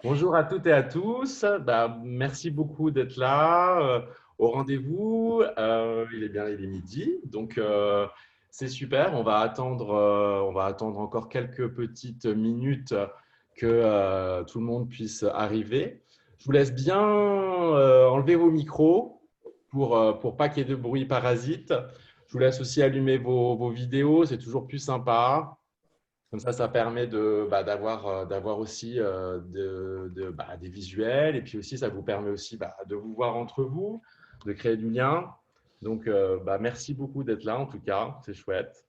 Bonjour à toutes et à tous. Merci beaucoup d'être là au rendez-vous. Il est midi, donc c'est super. On va attendre encore quelques petites minutes que tout le monde puisse arriver. Je vous laisse bien enlever vos micros pour pas qu'il y ait de bruit parasite. Je vous laisse aussi allumer vos vidéos, c'est toujours plus sympa. Comme ça permet d'avoir aussi des visuels et puis aussi, ça vous permet aussi de vous voir entre vous, de créer du lien. Donc, merci beaucoup d'être là en tout cas, c'est chouette.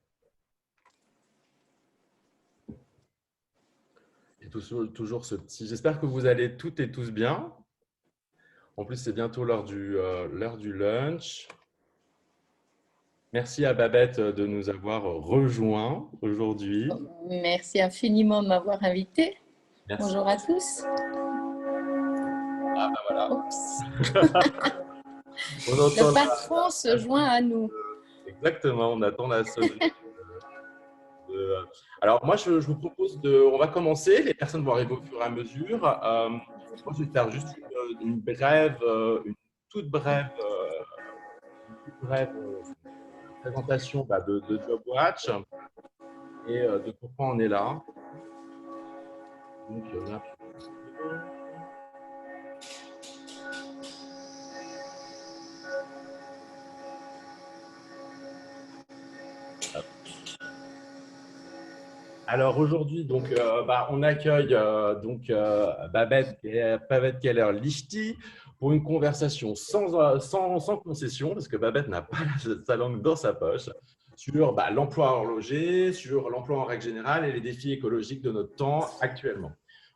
Et toujours ce petit. J'espère que vous allez toutes et tous bien. En plus, c'est bientôt l'heure du lunch. Merci à Babette de nous avoir rejoints aujourd'hui. Merci infiniment de m'avoir invité. Merci. Bonjour à tous. Ah, voilà. Oups. On Le entend patron se joint à nous. exactement, on attend la sonnerie. de- Alors, moi, je vous propose on va commencer. Les personnes vont arriver au fur et à mesure. Moi, je vais faire juste une toute brève, présentation de JobWatch et de pourquoi on est là. Donc, là, alors aujourd'hui, on accueille Babette Keller-Lichty pour une conversation sans concession, parce que Babette n'a pas sa langue dans sa poche, sur l'emploi horloger, sur l'emploi en règle générale et les défis écologiques de notre temps actuellement.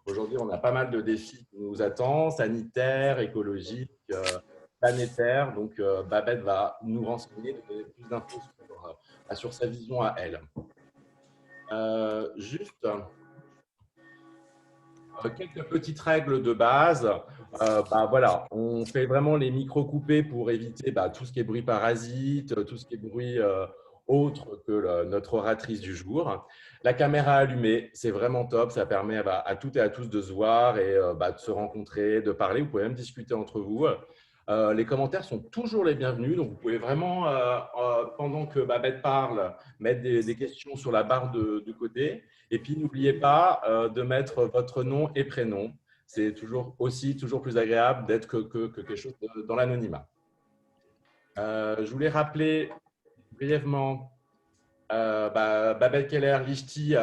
Aujourd'hui, on a pas mal de défis qui nous attendent, sanitaires, écologiques, planétaires. Donc, Babette va nous renseigner, nous donner plus d'infos sur sa vision à elle. Juste quelques petites règles de base. Voilà, on fait vraiment les micros coupés pour éviter tout ce qui est bruit parasite, tout ce qui est bruit autre que notre oratrice du jour. La caméra allumée, c'est vraiment top. Ça permet à toutes et à tous de se voir et de se rencontrer, de parler. Vous pouvez même discuter entre vous. Les commentaires sont toujours les bienvenus. Donc, vous pouvez vraiment, pendant que Babette parle, mettre des questions sur la barre de côté. Et puis, n'oubliez pas de mettre votre nom et prénom. C'est toujours plus agréable d'être que quelque chose dans l'anonymat. Je voulais rappeler brièvement Babette Keller-Lichty,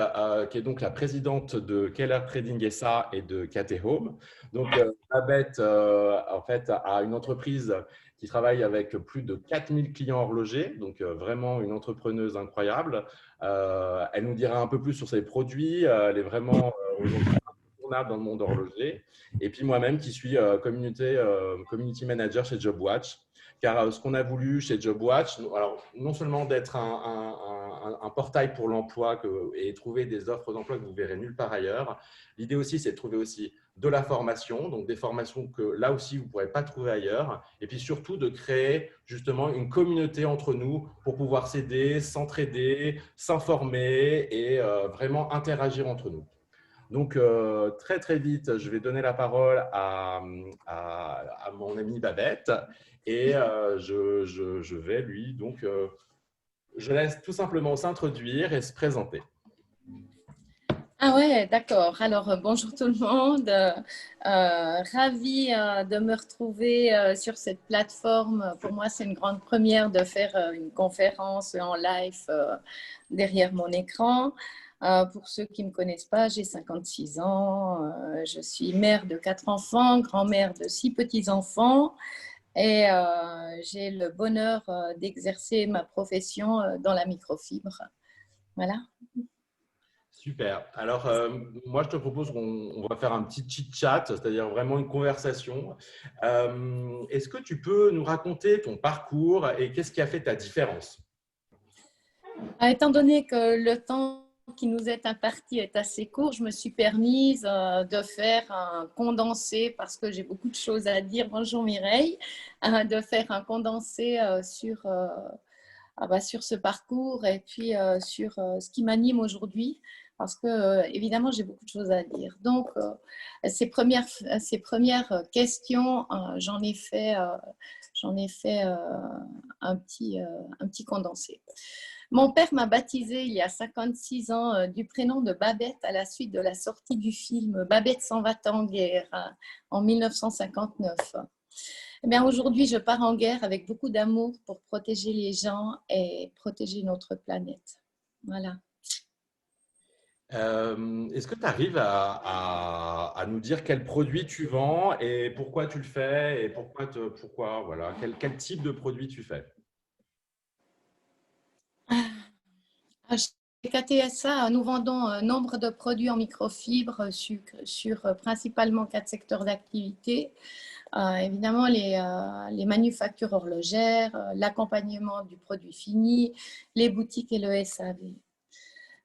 qui est donc la présidente de Keller Trading SA et de KT Home. Donc, Babette, en fait, a une entreprise qui travaille avec plus de 4000 clients horlogers, donc vraiment une entrepreneuse incroyable. Elle nous dira un peu plus sur ses produits. Elle est vraiment aujourd'hui incontournable dans le monde horloger. Et puis moi-même qui suis community manager chez JobWatch. Car ce qu'on a voulu chez JobWatch, alors non seulement d'être un portail pour l'emploi et trouver des offres d'emploi que vous verrez nulle part ailleurs, l'idée aussi, c'est de trouver aussi de la formation, donc des formations que là aussi, vous ne pourrez pas trouver ailleurs, et puis surtout de créer justement une communauté entre nous pour pouvoir s'aider, s'entraider, s'informer et vraiment interagir entre nous. Donc, très, très vite, je vais donner la parole à mon ami Babette et je vais lui, donc, je laisse tout simplement s'introduire et se présenter. Ah ouais, d'accord. Alors, bonjour tout le monde. Ravie de me retrouver sur cette plateforme. Pour moi, c'est une grande première de faire une conférence en live derrière mon écran. Pour ceux qui ne me connaissent pas, j'ai 56 ans. Je suis mère de 4 enfants, grand-mère de 6 petits-enfants. Et j'ai le bonheur d'exercer ma profession dans la microfibre. Voilà. Super. Alors, moi, je te propose qu'on va faire un petit chit-chat, c'est-à-dire vraiment une conversation. Est-ce que tu peux nous raconter ton parcours et qu'est-ce qui a fait ta différence? Étant donné que le temps qui nous est imparti est assez court, je me suis permise de faire un condensé, parce que j'ai beaucoup de choses à dire. Bonjour Mireille, de faire un condensé sur sur ce parcours et puis sur ce qui m'anime aujourd'hui, parce que évidemment j'ai beaucoup de choses à dire. Donc ces premières questions, j'en ai fait un petit condensé. Mon père m'a baptisée il y a 56 ans du prénom de Babette à la suite de la sortie du film Babette s'en va en guerre en 1959. Eh bien, aujourd'hui, je pars en guerre avec beaucoup d'amour pour protéger les gens et protéger notre planète. Voilà. Est-ce que tu arrives à nous dire quel produit tu vends et pourquoi tu le fais et pourquoi voilà, quel type de produit tu fais? Chez KTSA, nous vendons nombre de produits en microfibre sur principalement 4 secteurs d'activité. Évidemment, les manufactures horlogères, l'accompagnement du produit fini, les boutiques et le SAV.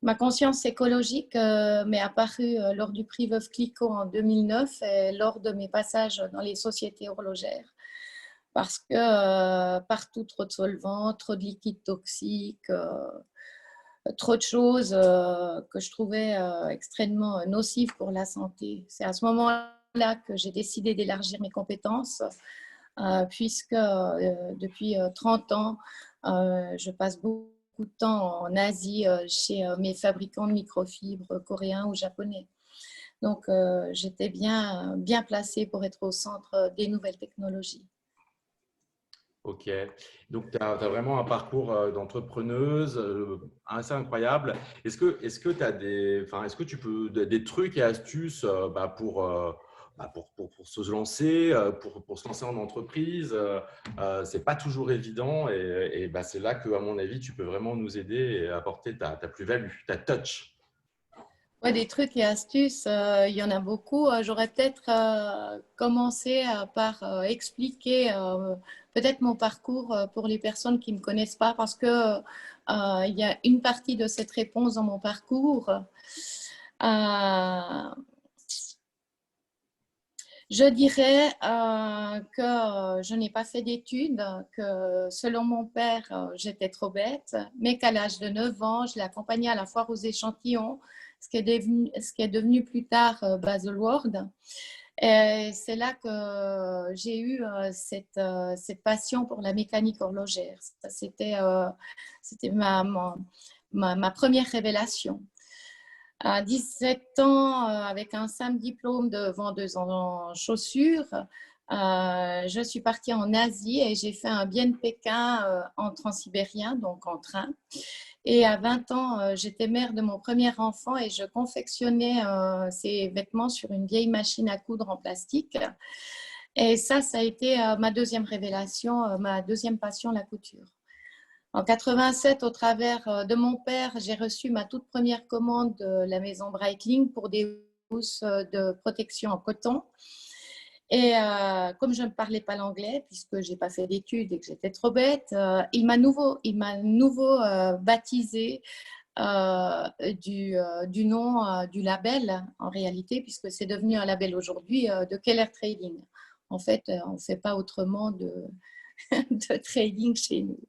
Ma conscience écologique m'est apparue lors du prix Veuve Clicquot en 2009 et lors de mes passages dans les sociétés horlogères. Parce que partout, trop de solvants, trop de liquides toxiques, trop de choses que je trouvais extrêmement nocives pour la santé. C'est à ce moment-là que j'ai décidé d'élargir mes compétences, puisque depuis 30 ans, je passe beaucoup de temps en Asie chez mes fabricants de microfibres coréens ou japonais. Donc, j'étais bien placée pour être au centre des nouvelles technologies. Ok, donc tu as vraiment un parcours d'entrepreneuse assez incroyable. Est-ce que tu as est-ce que tu peux des trucs et astuces pour se lancer, pour se lancer en entreprise? C'est pas toujours évident et c'est là que, à mon avis, tu peux vraiment nous aider et apporter ta plus-value, ta touch. Ouais, des trucs et astuces, il y en a beaucoup. J'aurais peut-être commencé par expliquer peut-être mon parcours pour les personnes qui ne me connaissent pas, parce que il y a une partie de cette réponse dans mon parcours. Je dirais que je n'ai pas fait d'études, que selon mon père, j'étais trop bête, mais qu'à l'âge de 9 ans, je l'ai accompagné à la foire aux échantillons, ce qui est devenu plus tard Baselworld. Et c'est là que j'ai eu cette passion pour la mécanique horlogère. C'était ma première révélation. À 17 ans, avec un simple diplôme de vendeuse en chaussures, je suis partie en Asie et j'ai fait un Vienne-Pékin en transsibérien, donc en train. Et à 20 ans, j'étais mère de mon premier enfant et je confectionnais ses vêtements sur une vieille machine à coudre en plastique. Et ça a été ma deuxième révélation, ma deuxième passion, la couture. En 87, au travers de mon père, j'ai reçu ma toute première commande de la maison Breitling pour des housses de protection en coton. Et comme je ne parlais pas l'anglais, puisque je n'ai pas fait d'études et que j'étais trop bête, il m'a nouveau baptisé du nom du label, en réalité, puisque c'est devenu un label aujourd'hui de Keller Trading. En fait, on ne fait pas autrement de trading chez nous.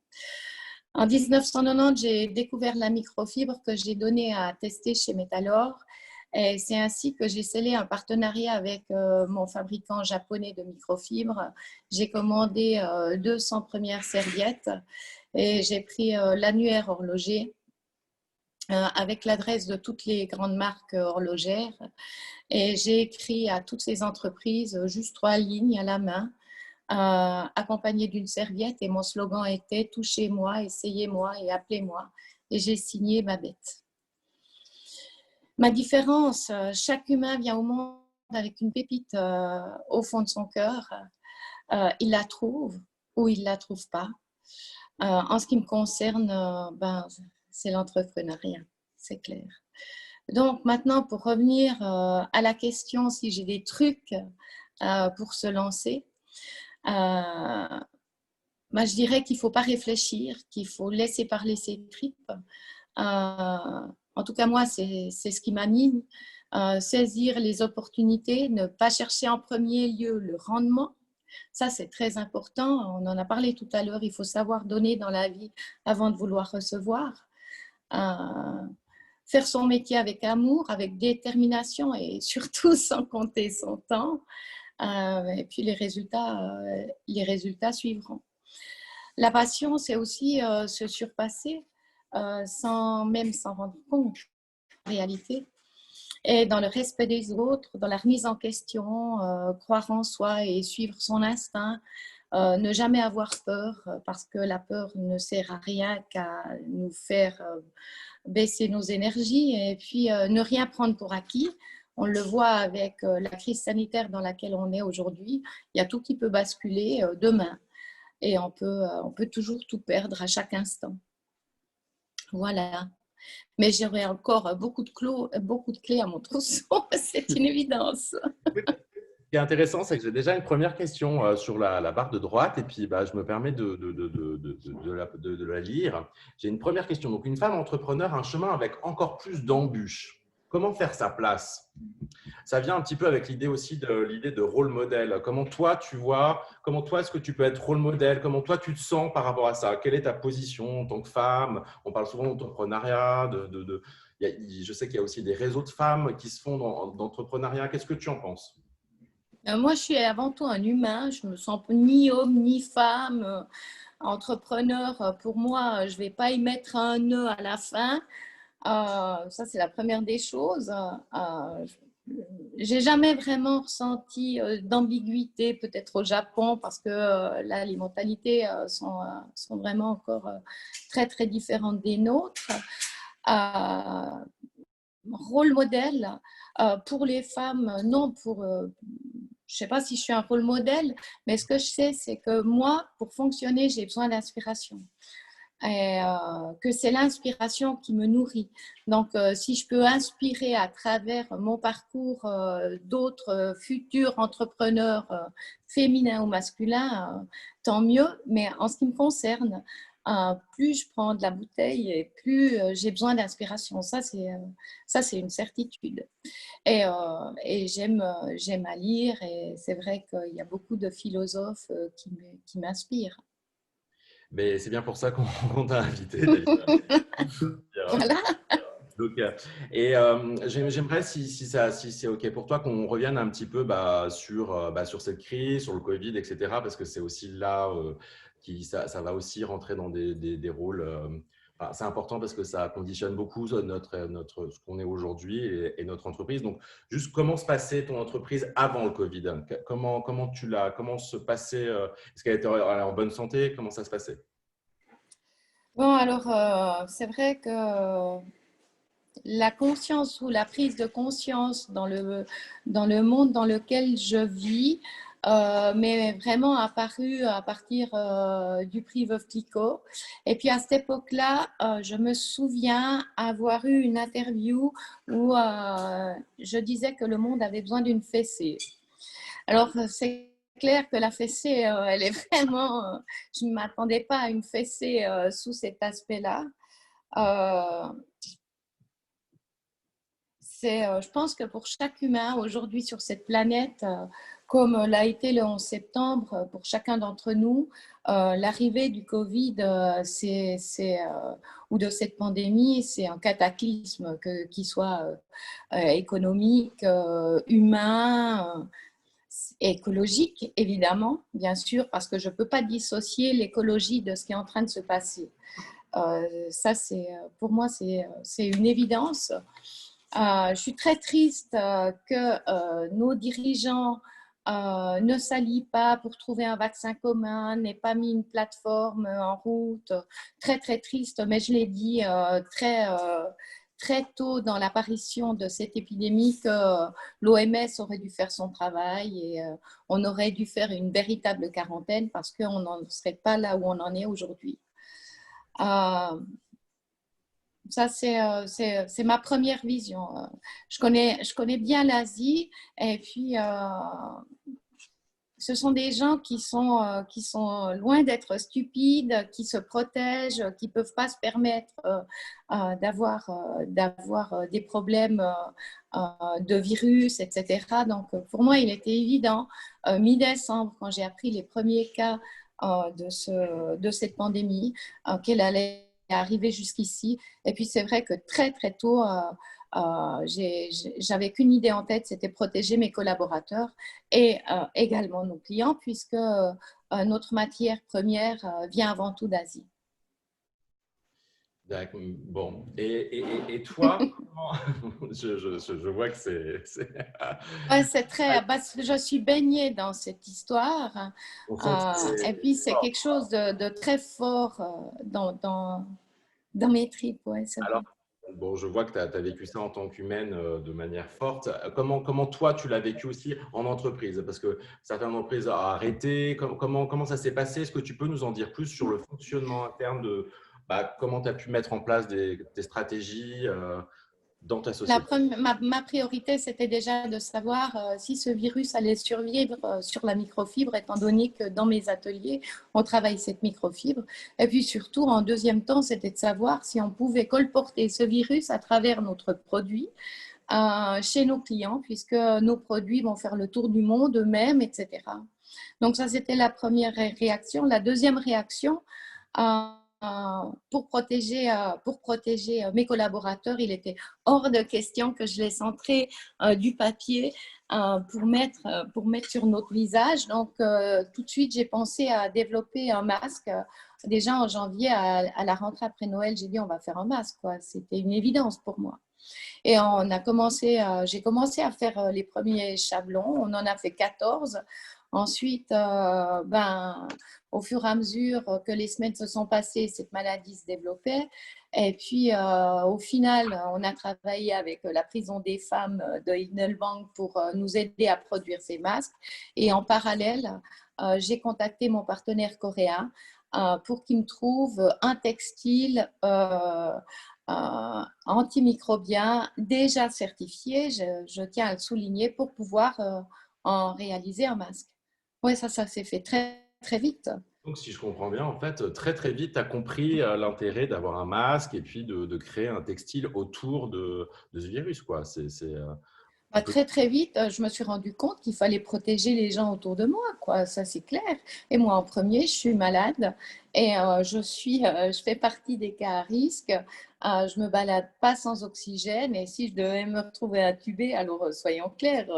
En 1990, j'ai découvert la microfibre que j'ai donnée à tester chez Metalor. Et c'est ainsi que j'ai scellé un partenariat avec mon fabricant japonais de microfibres. J'ai commandé 200 premières serviettes et j'ai pris l'annuaire horloger avec l'adresse de toutes les grandes marques horlogères. Et j'ai écrit à toutes ces entreprises juste 3 lignes à la main, accompagnée d'une serviette, et mon slogan était « Touchez-moi, essayez-moi et appelez-moi ». Et j'ai signé Babette. Ma différence, chaque humain vient au monde avec une pépite au fond de son cœur. Il la trouve ou il ne la trouve pas. En ce qui me concerne, c'est l'entrepreneuriat, c'est clair. Donc maintenant, pour revenir à la question si j'ai des trucs pour se lancer, je dirais qu'il ne faut pas réfléchir, qu'il faut laisser parler ses tripes. En tout cas, moi, c'est ce qui m'anime. Saisir les opportunités, ne pas chercher en premier lieu le rendement, Ça, c'est très important. On en a parlé tout à l'heure. Il faut savoir donner dans la vie avant de vouloir recevoir. Faire son métier avec amour, avec détermination et surtout sans compter son temps. Et puis les résultats suivront. La passion, c'est aussi se surpasser sans même s'en rendre compte en réalité. Et dans le respect des autres, dans la remise en question, croire en soi et suivre son instinct, ne jamais avoir peur parce que la peur ne sert à rien qu'à nous faire baisser nos énergies et puis ne rien prendre pour acquis. On le voit avec la crise sanitaire dans laquelle on est aujourd'hui. Il y a tout qui peut basculer demain et on peut toujours tout perdre à chaque instant. Voilà. Mais j'aurais encore beaucoup de clés à mon trousseau, c'est une évidence. Ce qui est intéressant, c'est que j'ai déjà une première question sur la barre de droite et puis je me permets de la lire. J'ai une première question. Donc, une femme entrepreneur, un chemin avec encore plus d'embûches. Comment faire sa place? Ça vient un petit peu avec l'idée aussi de rôle modèle. Comment toi, tu vois, comment toi, est-ce que tu peux être rôle modèle? Comment toi, tu te sens par rapport à ça? Quelle est ta position en tant que femme? On parle souvent d'entrepreneuriat. Je sais qu'il y a aussi des réseaux de femmes qui se font d'entrepreneuriat. Qu'est-ce que tu en penses? Moi, je suis avant tout un humain. Je me sens ni homme ni femme. Entrepreneur, pour moi, je ne vais pas y mettre un nœud à la fin. Ça, c'est la première des choses. J'ai jamais vraiment ressenti d'ambiguïté, peut-être au Japon, parce que là, les mentalités sont vraiment encore très, très différentes des nôtres. Rôle modèle pour les femmes, non, je ne sais pas si je suis un rôle modèle, mais ce que je sais, c'est que moi, pour fonctionner, j'ai besoin d'inspiration. Et que c'est l'inspiration qui me nourrit. Donc, si je peux inspirer à travers mon parcours d'autres futurs entrepreneurs féminins ou masculins, tant mieux. Mais en ce qui me concerne, plus je prends de la bouteille et plus j'ai besoin d'inspiration. Ça, c'est une certitude. Et j'aime à lire et c'est vrai qu'il y a beaucoup de philosophes qui m'inspirent. Mais c'est bien pour ça qu'on t'a invité, d'ailleurs. Voilà. Donc, j'aimerais, si c'est OK pour toi, qu'on revienne un petit peu sur cette crise, sur le Covid, etc. Parce que c'est aussi là ça va aussi rentrer dans des rôles. Enfin, c'est important parce que ça conditionne beaucoup ce qu'on est aujourd'hui et notre entreprise. Donc, juste comment se passait ton entreprise avant le Covid? Comment se passait? Est-ce qu'elle était en bonne santé? Comment ça se passait? Bon, alors, c'est vrai que la conscience ou la prise de conscience dans le monde dans lequel je vis m'est vraiment apparue à partir du prix Veuve Clicquot. Et puis à cette époque-là, je me souviens avoir eu une interview où je disais que le monde avait besoin d'une fessée. Alors, c'est clair que la fessée, elle est vraiment… je ne m'attendais pas à une fessée sous cet aspect-là. Je pense que pour chaque humain aujourd'hui sur cette planète, comme l'a été le 11 septembre pour chacun d'entre nous, l'arrivée du Covid ou de cette pandémie, c'est un cataclysme, qu'il soit économique, humain, écologique, évidemment, bien sûr, parce que je ne peux pas dissocier l'écologie de ce qui est en train de se passer. Ça, pour moi, c'est une évidence. Je suis très triste que nos dirigeants ne s'allient pas pour trouver un vaccin commun, n'aient pas mis une plateforme en route. Très, très triste, mais je l'ai dit très tôt dans l'apparition de cette épidémie que l'OMS aurait dû faire son travail et on aurait dû faire une véritable quarantaine parce qu'on n'en serait pas là où on en est aujourd'hui. Ça, c'est ma première vision. Je connais bien l'Asie et puis ce sont des gens qui sont loin d'être stupides, qui se protègent, qui ne peuvent pas se permettre d'avoir des problèmes de virus, etc. Donc, pour moi, il était évident, mi-décembre, quand j'ai appris les premiers cas de cette pandémie, qu'elle allait arriver jusqu'ici. Et puis, c'est vrai que très, très tôt, j'avais qu'une idée en tête, c'était protéger mes collaborateurs et également nos clients, puisque notre matière première vient avant tout d'Asie. D'accord. Bon, et toi, je vois que c'est Ouais, c'est très, parce que je suis baignée dans cette histoire, on sent que et puis c'est quelque chose de très fort dans mes tripes, ouais, c'est alors, vrai. bon, je vois que tu as vécu ça en tant qu'humaine de manière forte. Comment toi, tu l'as vécu aussi en entreprise? Parce que certaines entreprises ont arrêté. Comment ça s'est passé? Est-ce que tu peux nous en dire plus sur le fonctionnement interne de comment tu as pu mettre en place des stratégies dans ta société? Ma priorité, c'était déjà de savoir si ce virus allait survivre sur la microfibre, étant donné que dans mes ateliers, on travaille cette microfibre. Et puis surtout, en deuxième temps, c'était de savoir si on pouvait colporter ce virus à travers notre produit chez nos clients, puisque nos produits vont faire le tour du monde eux-mêmes, etc. Donc ça, c'était la première réaction. La deuxième réaction, pour protéger mes collaborateurs, il était hors de question que je laisse entrer du papier pour mettre sur notre visage. Donc, tout de suite, j'ai pensé à développer un masque. Déjà en janvier, à la rentrée après Noël, j'ai dit on va faire un masque, quoi. C'était une évidence pour moi. Et j'ai commencé à faire les premiers chablons. On en a fait 14. Ensuite, au fur et à mesure que les semaines se sont passées, cette maladie se développait. Et puis, au final, on a travaillé avec la prison des femmes de Heidelberg pour nous aider à produire ces masques. Et en parallèle, j'ai contacté mon partenaire coréen pour qu'il me trouve un textile antimicrobien déjà certifié, je tiens à le souligner, pour pouvoir en réaliser un masque. Oui, ça s'est fait très, très vite. Donc, si je comprends bien, en fait, très très vite, tu as compris l'intérêt d'avoir un masque et puis de créer un textile autour de ce virus, quoi. On peut. Très, très vite, je me suis rendu compte qu'il fallait protéger les gens autour de moi, quoi. Ça, c'est clair. Et moi, en premier, je suis malade et je fais partie des cas à risque. Je me balade pas sans oxygène et si je devais me retrouver intubée, alors soyons clairs,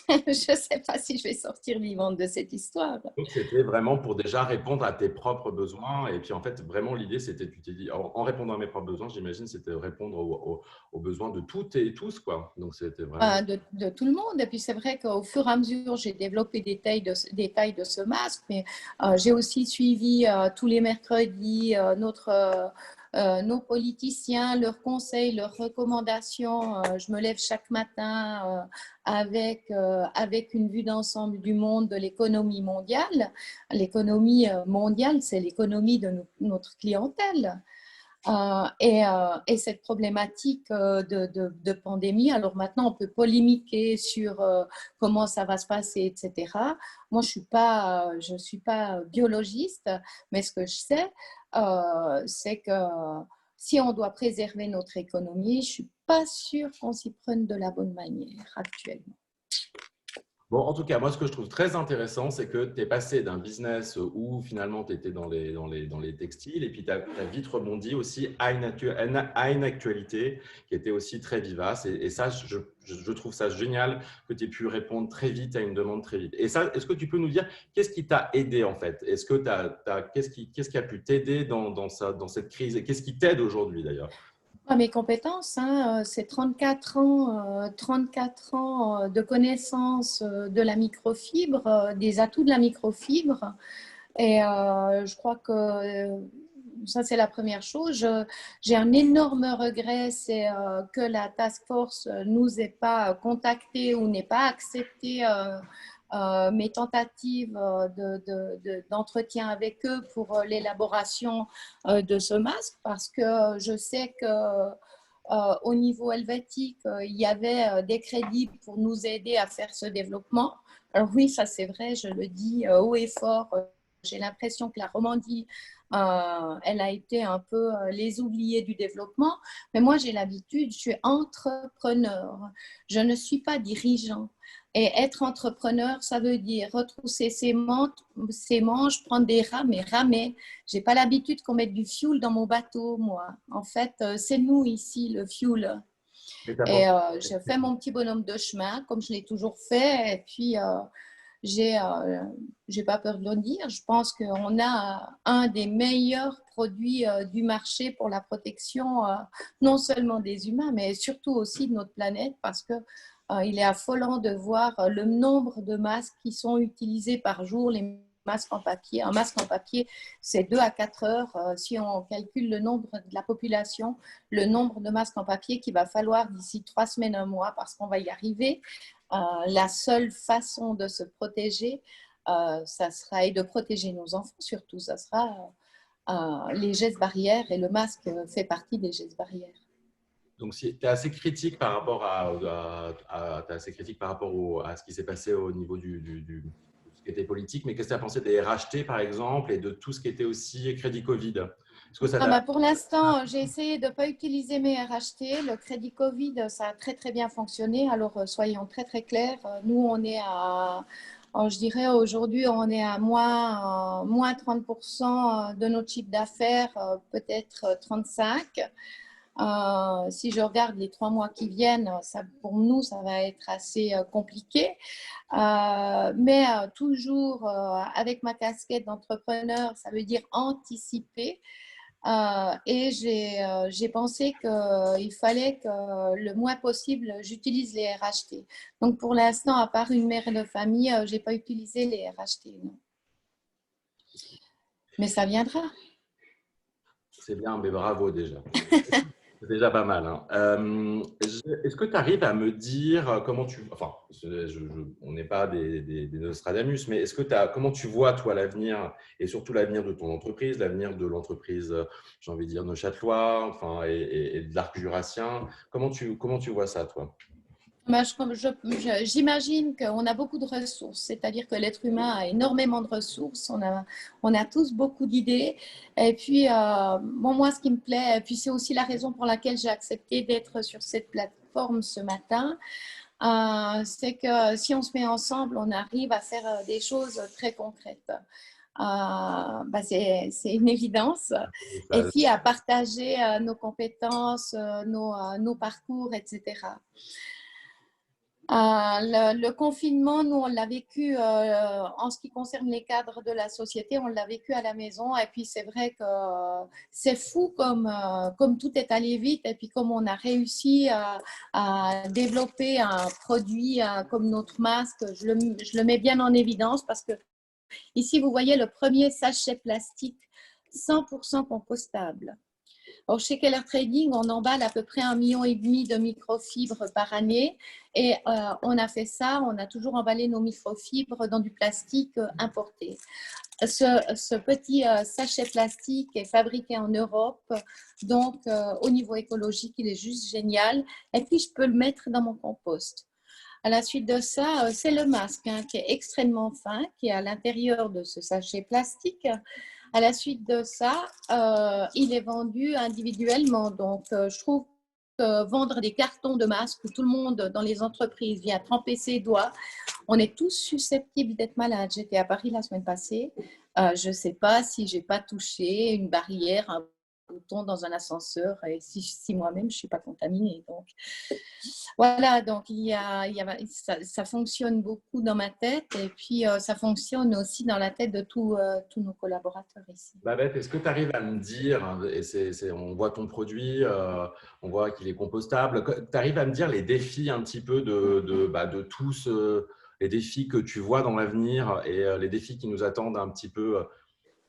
je sais pas si je vais sortir vivante de cette histoire. Donc, c'était vraiment pour déjà répondre à tes propres besoins. Et puis, en fait, vraiment, l'idée, c'était, tu t'es dit, en répondant à mes propres besoins, j'imagine, c'était répondre aux besoins de toutes et tous, quoi. Donc, c'était vraiment. De tout le monde. Et puis c'est vrai qu'au fur et à mesure, j'ai développé des tailles de ce masque, mais j'ai aussi suivi tous les mercredis nos politiciens, leurs conseils, leurs recommandations. Je me lève chaque matin avec une vue d'ensemble du monde, de l'économie mondiale. L'économie mondiale, c'est l'économie de notre clientèle. Et cette problématique de pandémie, alors maintenant on peut polémiquer sur comment ça va se passer, etc. Moi, je suis pas biologiste, mais ce que je sais, c'est que si on doit préserver notre économie, je suis pas sûre qu'on s'y prenne de la bonne manière actuellement. Bon, en tout cas, moi, ce que je trouve très intéressant, c'est que tu es passé d'un business où finalement tu étais dans les textiles et puis tu as vite rebondi aussi à une actualité qui était aussi très vivace. Et ça, je trouve ça génial que tu aies pu répondre très vite à une demande très vite. Et ça, est-ce que tu peux nous dire qu'est-ce qui t'a aidé en fait? Est-ce que qu'est-ce qui a pu t'aider dans cette crise et qu'est-ce qui t'aide aujourd'hui d'ailleurs? Mes compétences, hein, c'est 34 ans de connaissances de la microfibre, des atouts de la microfibre. Et je crois que ça, c'est la première chose. J'ai un énorme regret, c'est que la task force nous ait pas contacté ou n'ait pas accepté mes tentatives d'entretien avec eux pour l'élaboration de ce masque, parce que je sais que au niveau helvétique, il y avait des crédits pour nous aider à faire ce développement. Alors oui, ça c'est vrai, je le dis haut et fort. J'ai l'impression que la Romandie, elle a été un peu les oubliés du développement. Mais moi, j'ai l'habitude, je suis entrepreneur. Je ne suis pas dirigeant. Et être entrepreneur, ça veut dire retrousser ses manches, prendre des rames et ramer. J'ai pas l'habitude qu'on mette du fuel dans mon bateau, moi. En fait, c'est nous ici, le fuel. Et je fais mon petit bonhomme de chemin, comme je l'ai toujours fait. Et puis, j'ai pas peur de le dire. Je pense qu'on a un des meilleurs produits du marché pour la protection, non seulement des humains, mais surtout aussi de notre planète, parce que il est affolant de voir le nombre de masques qui sont utilisés par jour, les masques en papier. Un masque en papier, c'est 2 à 4 heures. Si on calcule le nombre de la population, le nombre de masques en papier qu'il va falloir d'ici 3 semaines, un mois, parce qu'on va y arriver. La seule façon de se protéger, ça sera, et de protéger nos enfants surtout, ça sera les gestes barrières, et le masque fait partie des gestes barrières. Donc, si tu es assez critique par rapport t'es assez critique par rapport à ce qui s'est passé au niveau de ce qui était politique, mais qu'est-ce que tu as pensé des RHT, par exemple, et de tout ce qui était aussi crédit Covid? Est-ce que ça Pour l'instant, j'ai essayé de ne pas utiliser mes RHT. Le crédit Covid, ça a très très bien fonctionné. Alors, soyons très très clairs. Nous, on est à, je dirais aujourd'hui, on est à moins 30% de notre chiffre d'affaires, peut-être 35%. Si je regarde les 3 mois qui viennent, ça, pour nous, ça va être assez compliqué. Mais toujours avec ma casquette d'entrepreneur, ça veut dire anticiper. Et j'ai pensé qu'il fallait que le moins possible, j'utilise les RHT. Donc, pour l'instant, à part une mère de famille, je n'ai pas utilisé les RHT. Non. Mais ça viendra. C'est bien, mais bravo déjà. C'est déjà pas mal, hein. Est-ce que tu arrives à me dire comment tu… Enfin, on n'est pas des Nostradamus, mais comment tu vois, toi, l'avenir, et surtout l'avenir de ton entreprise, l'avenir de l'entreprise, j'ai envie de dire, neuchâtelois, enfin, et de l'arc jurassien. Comment tu vois ça, toi? J'imagine qu'on a beaucoup de ressources, c'est-à-dire que l'être humain a énormément de ressources, on a tous beaucoup d'idées. Et puis, moi, ce qui me plaît, et puis c'est aussi la raison pour laquelle j'ai accepté d'être sur cette plateforme ce matin, c'est que si on se met ensemble, on arrive à faire des choses très concrètes. C'est une évidence. Et puis à partager nos compétences, nos parcours, etc. Le confinement, nous, on l'a vécu en ce qui concerne les cadres de la société, on l'a vécu à la maison. Et puis, c'est vrai que c'est fou comme tout est allé vite. Et puis, comme on a réussi à développer un produit comme notre masque, je le mets bien en évidence parce que ici, vous voyez le premier sachet plastique 100% compostable. Alors, chez Keller Trading, on emballe à peu près 1,5 million de microfibres par année. Et on a fait ça, on a toujours emballé nos microfibres dans du plastique importé. Ce petit sachet plastique est fabriqué en Europe, donc au niveau écologique, il est juste génial. Et puis, je peux le mettre dans mon compost. À la suite de ça, c'est le masque qui est extrêmement fin, qui est à l'intérieur de ce sachet plastique. À la suite de ça, il est vendu individuellement. Donc, je trouve que vendre des cartons de masques où tout le monde dans les entreprises vient tremper ses doigts, on est tous susceptibles d'être malades. J'étais à Paris la semaine passée. Je ne sais pas si je n'ai pas touché une barrière, un bouton dans un ascenseur, et si moi-même, je ne suis pas contaminée. Donc, voilà, donc ça fonctionne beaucoup dans ma tête et puis ça fonctionne aussi dans la tête de tous nos collaborateurs ici. Babette, est-ce que tu arrives à me dire, hein, et on voit ton produit, on voit qu'il est compostable, tu arrives à me dire les défis un petit peu de tous les défis que tu vois dans l'avenir et les défis qui nous attendent un petit peu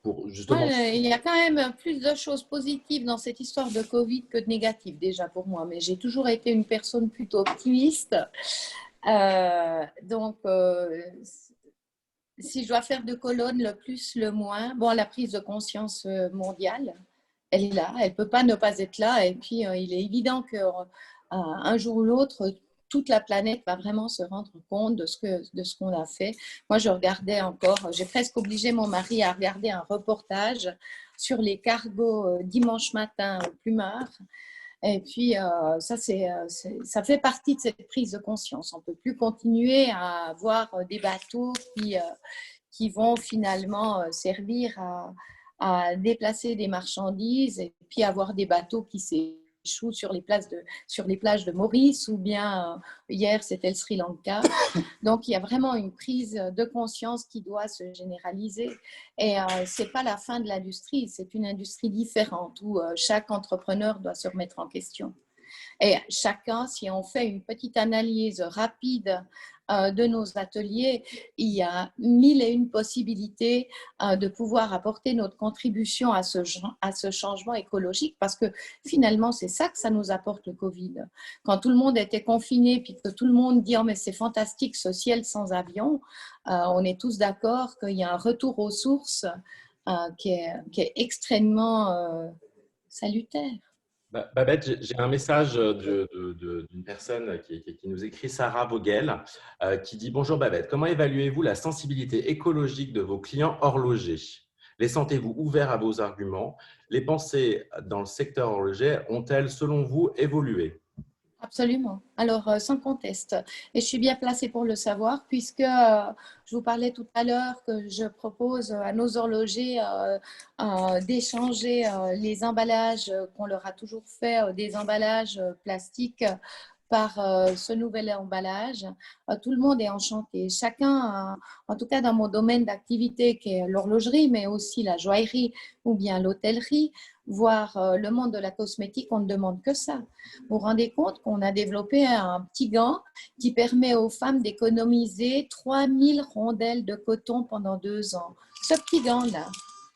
pour justement… Il y a quand même plus de choses positives dans cette histoire de Covid que de négatives déjà pour moi, mais j'ai toujours été une personne plutôt optimiste. Donc, si je dois faire de colonne le plus, le moins, bon, la prise de conscience mondiale, elle est là, elle ne peut pas ne pas être là. Et puis, il est évident qu'un jour ou l'autre, toute la planète va vraiment se rendre compte de ce qu'on a fait. Moi, je regardais encore, j'ai presque obligé mon mari à regarder un reportage sur les cargos dimanche matin au plumard. Et puis, ça fait partie de cette prise de conscience. On ne peut plus continuer à avoir des bateaux qui vont finalement servir à déplacer des marchandises et puis avoir des bateaux qui s'échouent sur les plages de Maurice ou bien hier c'était le Sri Lanka. Donc il y a vraiment une prise de conscience qui doit se généraliser et ce n'est pas la fin de l'industrie, c'est une industrie différente où chaque entrepreneur doit se remettre en question. Et chacun, si on fait une petite analyse rapide de nos ateliers, il y a 1001 possibilités de pouvoir apporter notre contribution à ce changement écologique parce que finalement, c'est ça que ça nous apporte le Covid. Quand tout le monde était confiné puis que tout le monde dit « Oh, mais c'est fantastique ce ciel sans avion », on est tous d'accord qu'il y a un retour aux sources qui est extrêmement salutaire. Babette, j'ai un message d'une personne qui nous écrit, Sarah Vogel, qui dit: Bonjour Babette, comment évaluez-vous la sensibilité écologique de vos clients horlogers? Les sentez-vous ouverts à vos arguments? Les pensées dans le secteur horloger ont-elles, selon vous, évolué? Absolument. Alors, sans conteste. Et je suis bien placée pour le savoir puisque je vous parlais tout à l'heure que je propose à nos horlogers d'échanger les emballages qu'on leur a toujours fait, des emballages plastiques par ce nouvel emballage. Tout le monde est enchanté. Chacun, en tout cas dans mon domaine d'activité qui est l'horlogerie, mais aussi la joaillerie ou bien l'hôtellerie, voire le monde de la cosmétique, on ne demande que ça. Vous vous rendez compte qu'on a développé un petit gant qui permet aux femmes d'économiser 3000 rondelles de coton pendant 2 ans. Ce petit gant-là,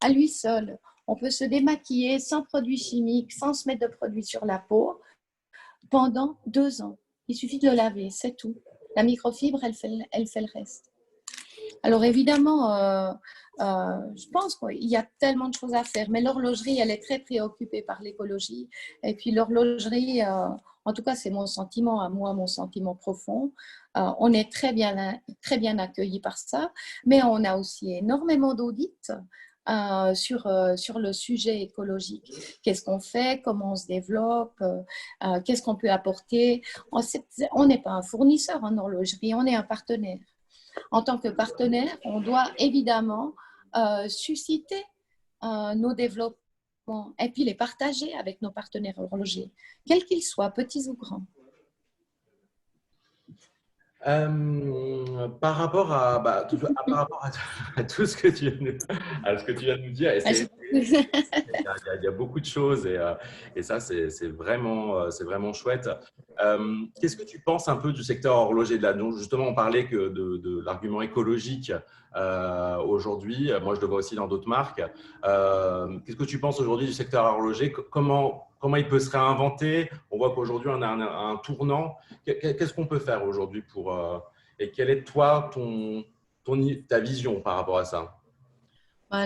à lui seul, on peut se démaquiller sans produits chimiques, sans se mettre de produits sur la peau pendant 2 ans. Il suffit de le laver, c'est tout. La microfibre, elle fait le reste. Alors évidemment, je pense qu'il y a tellement de choses à faire, mais l'horlogerie, elle est très préoccupée par l'écologie. Et puis l'horlogerie, en tout cas, c'est mon sentiment à moi, mon sentiment profond. On est très bien accueillis par ça, mais on a aussi énormément d'audits. Sur le sujet écologique. Qu'est-ce qu'on fait? Comment on se développe? Qu'est-ce qu'on peut apporter? On n'est pas un fournisseur en horlogerie, on est un partenaire. En tant que partenaire, on doit évidemment susciter nos développements et puis les partager avec nos partenaires horlogers, quels qu'ils soient, petits ou grands. Par rapport à tout ce que tu viens de nous dire, il y a beaucoup de choses et ça, c'est vraiment chouette. Qu'est-ce que tu penses un peu du secteur horloger de là? Donc, justement, on parlait que de l'argument écologique aujourd'hui. Moi, je le vois aussi dans d'autres marques. Qu'est-ce que tu penses aujourd'hui du secteur horloger? Comment il peut se réinventer? On voit qu'aujourd'hui, on a un tournant. Qu'est-ce qu'on peut faire aujourd'hui et quelle est toi ta vision par rapport à ça?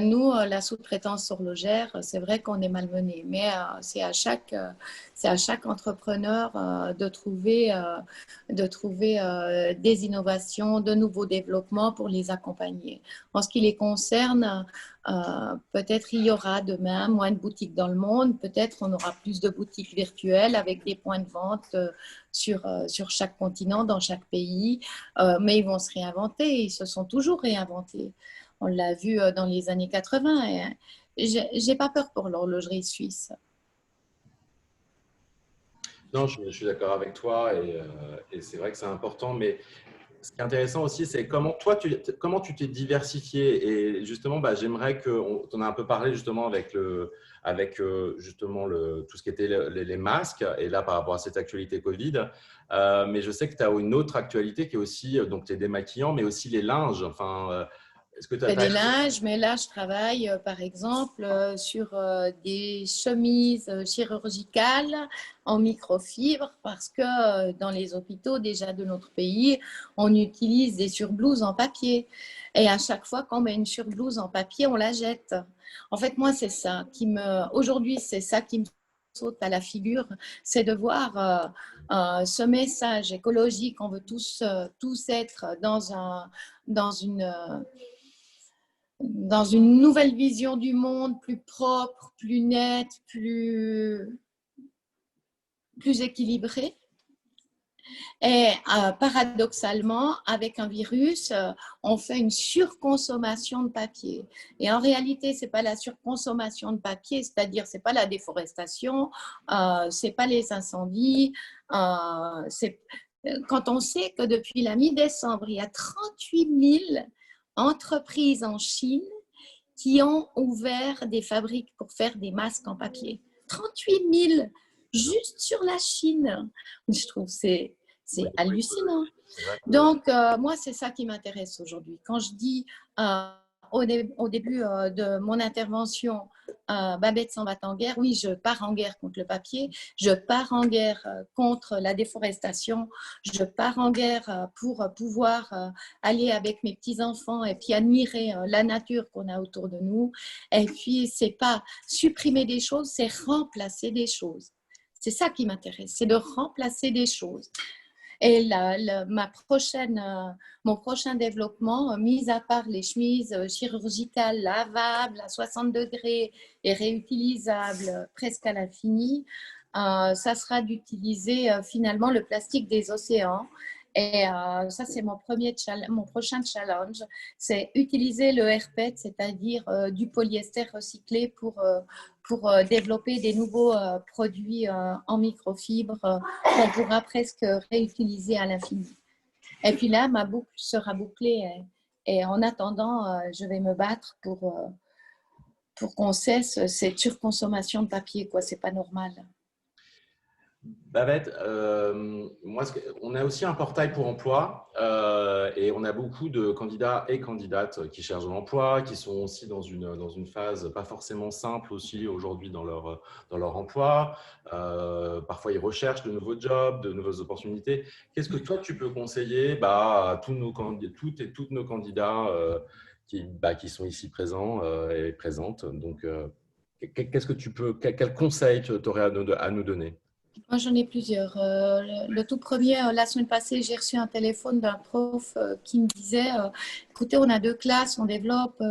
Nous, la sous-traitance horlogère, c'est vrai qu'on est malmené, mais c'est à chaque entrepreneur de trouver des innovations, de nouveaux développements pour les accompagner. En ce qui les concerne, peut-être il y aura demain moins de boutiques dans le monde, peut-être on aura plus de boutiques virtuelles avec des points de vente sur chaque continent, dans chaque pays, mais ils vont se réinventer, ils se sont toujours réinventés. On l'a vu dans les années 80 et j'ai pas peur pour l'horlogerie suisse. Non, je suis d'accord avec toi et c'est vrai que c'est important, mais ce qui est intéressant aussi, c'est comment tu t'es diversifié et justement, j'aimerais on en a un peu parlé justement avec justement tout ce qui était les masques et là par rapport à cette actualité Covid, mais je sais que tu as une autre actualité qui est aussi donc les démaquillants, mais aussi les linges. Enfin, Est-ce que tu Je fais as des linges, mais là, je travaille, par exemple, sur des chemises chirurgicales en microfibre parce que dans les hôpitaux déjà de notre pays, on utilise des surblouses en papier. Et à chaque fois qu'on met une surblouse en papier, on la jette. En fait, moi, c'est ça qui me… Aujourd'hui, c'est ça qui me saute à la figure, c'est de voir ce message écologique. On veut tous être dans une nouvelle vision du monde, plus propre, plus nette, plus équilibrée. Et paradoxalement, avec un virus, on fait une surconsommation de papier. Et en réalité, ce n'est pas la surconsommation de papier, c'est-à-dire ce n'est pas la déforestation, ce n'est pas les incendies. Quand on sait que depuis la mi-décembre, il y a 38 000 entreprises en Chine qui ont ouvert des fabriques pour faire des masques en papier. 38 000 juste sur la Chine. Je trouve que c'est hallucinant. Donc, moi, c'est ça qui m'intéresse aujourd'hui. Quand je dis au début de mon intervention, Babette s'en va en guerre, oui, je pars en guerre contre le papier, je pars en guerre contre la déforestation, je pars en guerre pour pouvoir aller avec mes petits-enfants et puis admirer la nature qu'on a autour de nous. Et puis, c'est pas supprimer des choses, c'est remplacer des choses. C'est ça qui m'intéresse, c'est de remplacer des choses. Et mon prochain développement, mis à part les chemises chirurgicales lavables à 60 degrés et réutilisables presque à l'infini, ça sera d'utiliser finalement le plastique des océans. Et ça, c'est mon prochain challenge, c'est utiliser le RPET, c'est-à-dire du polyester recyclé pour développer des nouveaux produits en microfibre qu'on pourra presque réutiliser à l'infini. Et puis là, ma boucle sera bouclée. Et en attendant, je vais me battre pour qu'on cesse cette surconsommation de papier. C'est pas normal. Babette, on a aussi un portail pour emploi et on a beaucoup de candidats et candidates qui cherchent de l'emploi, qui sont aussi dans une phase pas forcément simple aussi aujourd'hui dans leur emploi. Parfois, ils recherchent de nouveaux jobs, de nouvelles opportunités. Qu'est-ce que toi, tu peux conseiller à toutes nos candidats qui sont ici présents et présentes? Donc, qu'est-ce que quel conseil tu aurais à nous donner? Moi, j'en ai plusieurs. Le tout premier, la semaine passée, j'ai reçu un téléphone d'un prof qui me disait écoutez, on a 2 classes, on développe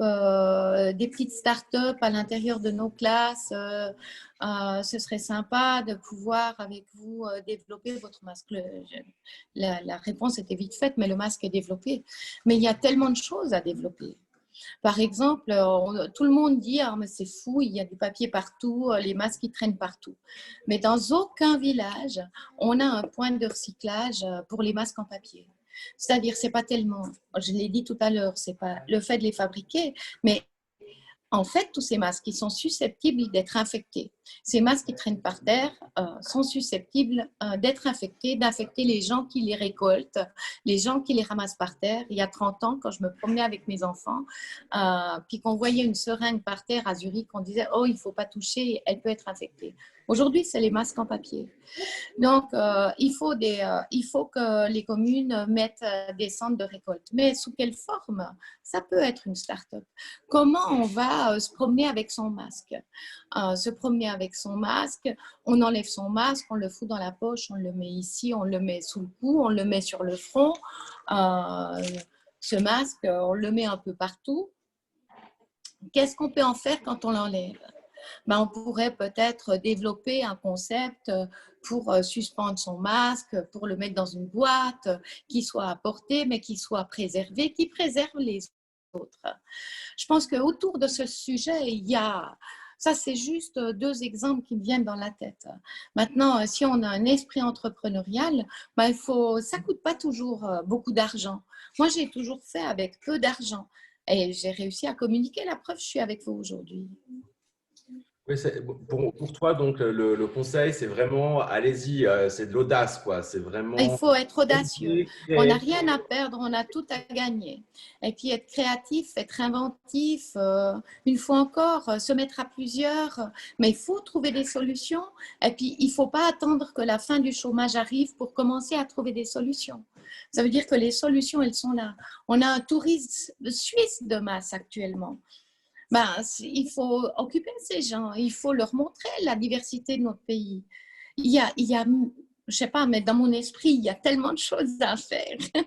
des petites start-up à l'intérieur de nos classes. Ce serait sympa de pouvoir, avec vous, développer votre masque. La réponse était vite faite, mais le masque est développé. Mais il y a tellement de choses à développer. Par exemple, tout le monde dit ah, mais c'est fou, il y a du papier partout, les masques qui traînent partout. Mais dans aucun village, on a un point de recyclage pour les masques en papier. C'est-à-dire, c'est pas tellement, je l'ai dit tout à l'heure, c'est pas le fait de les fabriquer, mais en fait, tous ces masques, ils sont susceptibles d'être infectés. Ces masques qui traînent par terre sont susceptibles d'être infectés, d'infecter les gens qui les récoltent, les gens qui les ramassent par terre. Il y a 30 ans, quand je me promenais avec mes enfants, puis qu'on voyait une seringue par terre à Zurich, on disait « Oh, il ne faut pas toucher, elle peut être infectée ». Aujourd'hui, c'est les masques en papier. Donc, il faut que les communes mettent des centres de récolte. Mais sous quelle forme? Ça peut être une start-up. Comment on va se promener avec son masque? Se promener avec son masque, on enlève son masque, on le fout dans la poche, on le met ici, on le met sous le cou, on le met sur le front. Ce masque, on le met un peu partout. Qu'est-ce qu'on peut en faire quand on l'enlève? On pourrait peut-être développer un concept pour suspendre son masque, pour le mettre dans une boîte qui soit à portée, mais qui soit préservé, qui préserve les autres. Je pense qu'autour de ce sujet, il y a… Ça, c'est juste 2 exemples qui me viennent dans la tête. Maintenant, si on a un esprit entrepreneurial, ça ne coûte pas toujours beaucoup d'argent. Moi, j'ai toujours fait avec peu d'argent et j'ai réussi à communiquer. La preuve, je suis avec vous aujourd'hui. Oui, pour toi, donc, le conseil, c'est vraiment, allez-y, c'est de l'audace, quoi. C'est Il vraiment faut être audacieux. On n'a créer. rien à perdre, on a tout à gagner. Et puis être créatif, être inventif, une fois encore, se mettre à plusieurs. Mais il faut trouver des solutions. Et puis, il ne faut pas attendre que la fin du chômage arrive pour commencer à trouver des solutions. Ça veut dire que les solutions, elles sont là. On a un tourisme suisse de masse actuellement. Ben, il faut occuper ces gens, il faut leur montrer la diversité de notre pays. Il y a, je sais pas, mais dans mon esprit, il y a tellement de choses à faire. Tout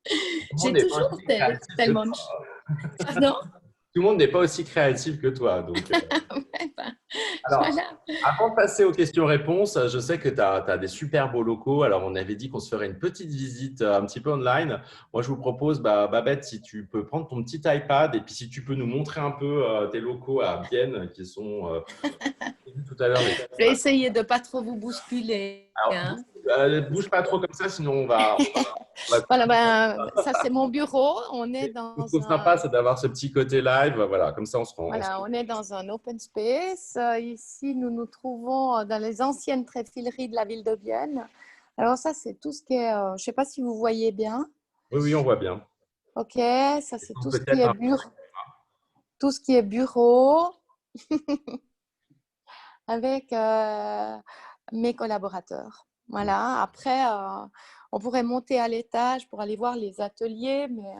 le monde J'ai n'est pas toujours aussi créatif que tellement de toi. choses. Pardon? Tout le monde n'est pas aussi créatif que toi. Donc, Ouais, ben, alors, voilà. avant de passer aux questions-réponses, je sais que tu as des super beaux locaux. Alors, on avait dit qu'on se ferait une petite visite un petit peu online. Moi, je vous propose, Babette, si tu peux prendre ton petit iPad et puis si tu peux nous montrer un peu tes locaux à Bienne, qui sont, j'ai vu tout à l'heure, mais Je vais essayer de ne pas trop vous bousculer. alors, Hein. bouge pas trop comme ça, sinon on va Voilà, ben, ça c'est mon bureau. On est ce que je dans trouve sympa, un, c'est d'avoir ce petit côté live. Voilà, comme ça, voilà, on est dans un open space. Ici, nous nous trouvons dans les anciennes tréfileries de la ville de Vienne. Alors ça, c'est tout ce qui est, je ne sais pas si vous voyez bien. Oui, oui, on voit bien. Ok, ça c'est Donc, peut-être un. tout ce qui est bureau avec mes collaborateurs. Voilà. Après, on pourrait monter à l'étage pour aller voir les ateliers, mais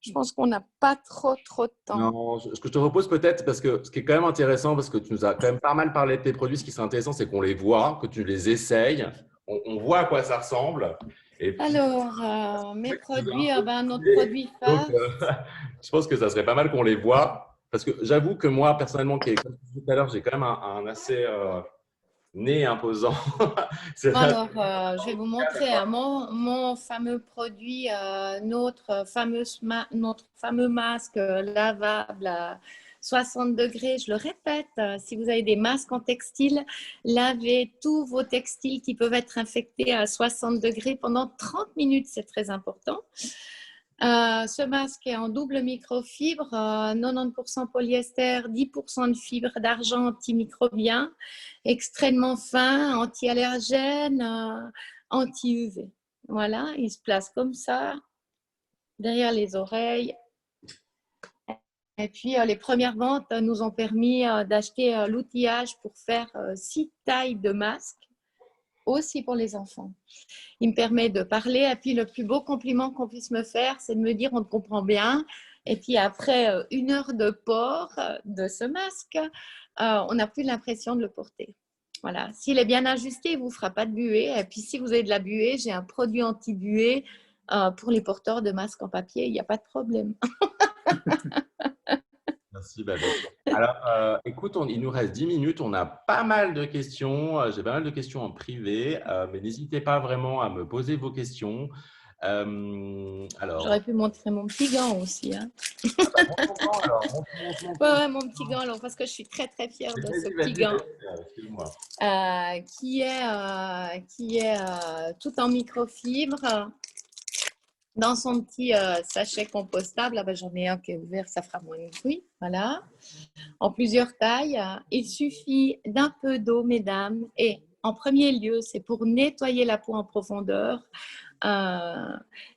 je pense qu'on n'a pas trop de temps. Non, ce que je te propose peut-être, parce que ce qui est quand même intéressant, parce que tu nous as quand même pas mal parlé de tes produits, ce qui serait intéressant, c'est qu'on les voit, que tu les essayes, on voit à quoi ça ressemble. Et puis, Alors, mes ouais, tu nous as un produits, peu ben, notre expliqué. produit Donc, phare. je pense que ça serait pas mal qu'on les voit, parce que j'avoue que moi, personnellement, comme je disais tout à l'heure, j'ai quand même un assez nez imposant. C'est Bon, assez alors, je vais vous montrer mon fameux produit, notre fameux masque lavable à 60 degrés. Je le répète, si vous avez des masques en textile, lavez tous vos textiles qui peuvent être infectés à 60 degrés pendant 30 minutes. C'est très important. Ce masque est en double microfibre, 90% polyester, 10% de fibres d'argent antimicrobien, extrêmement fin, anti-allergène, anti-UV. Voilà, il se place comme ça, derrière les oreilles. Et puis, les premières ventes nous ont permis d'acheter l'outillage pour faire 6 tailles de masques, aussi pour les enfants. Il me permet de parler. Et puis, le plus beau compliment qu'on puisse me faire, c'est de me dire on te comprend bien. Et puis, après 1 heure de port de ce masque, on n'a plus l'impression de le porter. Voilà. S'il est bien ajusté, il ne vous fera pas de buée. Et puis, si vous avez de la buée, j'ai un produit anti-buée pour les porteurs de masques en papier. Il n'y a pas de problème. Merci, Babette. Alors, écoute, il nous reste 10 minutes. On a pas mal de questions. J'ai pas mal de questions en privé, mais n'hésitez pas vraiment à me poser vos questions. Alors, J'aurais pu montrer mon petit gant aussi. Hein. montre ton temps, alors. Montre Ouais, ton ouais, mon petit gant, alors, parce que je suis très fière de ce Vas-y, petit vas-y, gant. vas-y. Excuse-moi. Qui est tout en microfibre. Dans son petit sachet compostable, ah ben, j'en ai un qui est ouvert, ça fera moins de bruit. Voilà. En plusieurs tailles. Il suffit d'un peu d'eau, mesdames. Et en premier lieu, c'est pour nettoyer la peau en profondeur.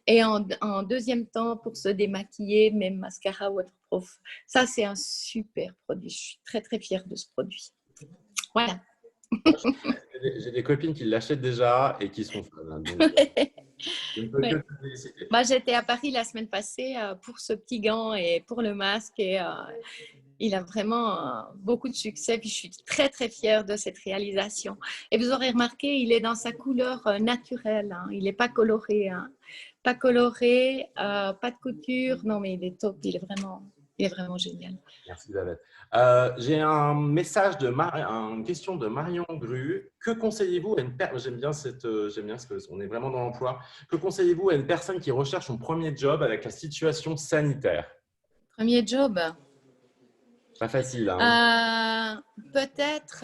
Et en deuxième temps, pour se démaquiller, même mascara waterproof. Ça, c'est un super produit. Je suis très fière de ce produit. Voilà. J'ai des copines qui l'achètent déjà et qui sont fans. Donc, je ne peux que Ouais. te féliciter. Moi, j'étais à Paris la semaine passée pour ce petit gant et pour le masque. Et il a vraiment beaucoup de succès. Puis je suis très fière de cette réalisation. Et vous aurez remarqué, il est dans sa couleur naturelle. Hein. Il n'est pas coloré. Hein. Pas coloré, pas de couture. Non, mais il est top. Il est vraiment génial. Merci, Isabelle. J'ai un message une question de Marion Gru. Que conseillez-vous à une personne, j'aime bien ce que on est vraiment dans l'emploi. Que conseillez-vous à une personne qui recherche son premier job avec la situation sanitaire? Premier job. Pas facile, hein? Peut-être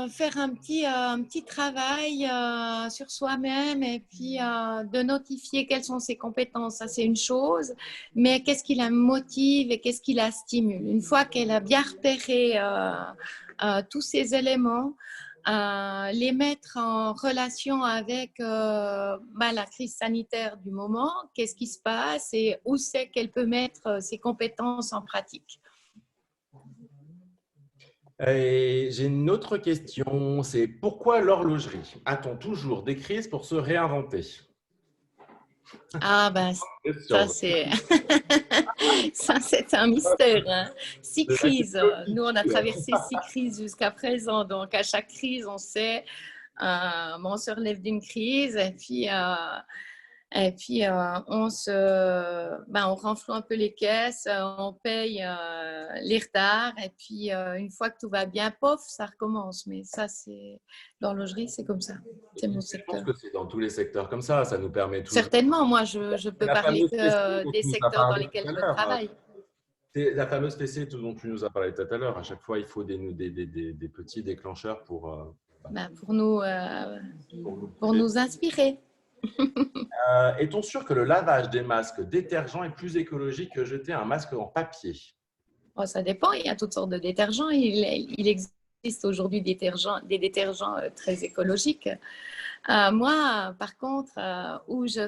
faire un petit travail sur soi-même et puis de notifier quelles sont ses compétences, ça c'est une chose, mais qu'est-ce qui la motive et qu'est-ce qui la stimule. Une fois qu'elle a bien repéré tous ces éléments, les mettre en relation avec la crise sanitaire du moment, qu'est-ce qui se passe et où c'est qu'elle peut mettre ses compétences en pratique. Et j'ai une autre question, c'est pourquoi l'horlogerie? A-t-on toujours des crises pour se réinventer? Ah ben ça c'est ça c'est un mystère. Hein. 6 crises. Nous on a traversé 6 crises jusqu'à présent. Donc à chaque crise on sait, on se relève d'une crise et puis on renfloue un peu les caisses, on paye les retards et puis une fois que tout va bien, pof, ça recommence. Mais ça c'est l'horlogerie, c'est comme ça. C'est mon Je pense secteur. que c'est dans tous les secteurs comme ça nous permet toujours. Certainement, moi, je peux La parler fameuse fessée que dont des tu nous as secteurs dans parlé lesquels tout à je l'heure. travaille. C'est la fameuse fessée dont tu nous as parlé tout à l'heure. À chaque fois, il faut des petits déclencheurs pour nous Pour pousser. nous inspirer. Est-on sûr que le lavage des masques détergents est plus écologique que jeter un masque en papier? Oh, ça dépend, il y a toutes sortes de détergents. Il existe aujourd'hui des détergents très écologiques. Moi, par contre, où je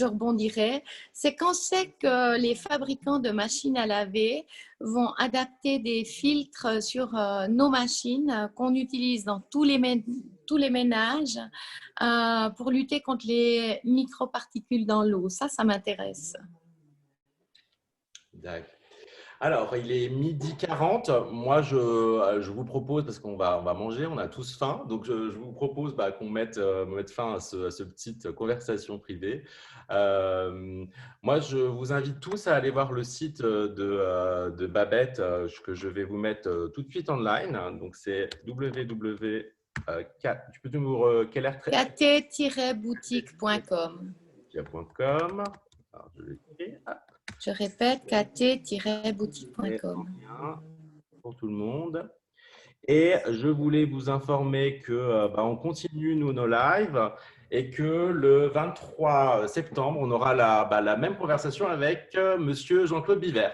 rebondirais, c'est quand c'est que les fabricants de machines à laver vont adapter des filtres sur nos machines qu'on utilise dans tous les ménages pour lutter contre les microparticules dans l'eau. Ça m'intéresse. D'accord. Alors, il est 12h40. Moi, je vous propose, parce on va manger, on a tous faim, donc je vous propose qu'on mette fin à ce petite conversation privée. Moi, je vous invite tous à aller voir le site de Babette que je vais vous mettre tout de suite online. Donc, c'est www. Tu peux nous quelle heure kt-boutique.com. Alors, je l'écris. Je répète, kt-boutique.com. Pour tout le monde. Et je voulais vous informer que on continue nos lives et que le 23 septembre, on aura la même conversation avec Monsieur Jean-Claude Biver.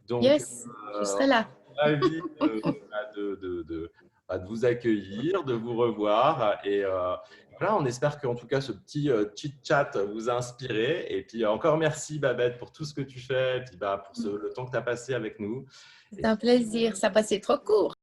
Donc, yes, je serai là. Ravi de vous accueillir, de vous revoir. Et voilà, on espère qu'en tout cas, ce petit chit-chat vous a inspiré. Et puis, encore merci, Babette, pour tout ce que tu fais et puis, pour le temps que tu as passé avec nous. C'est un plaisir, ça passait trop court.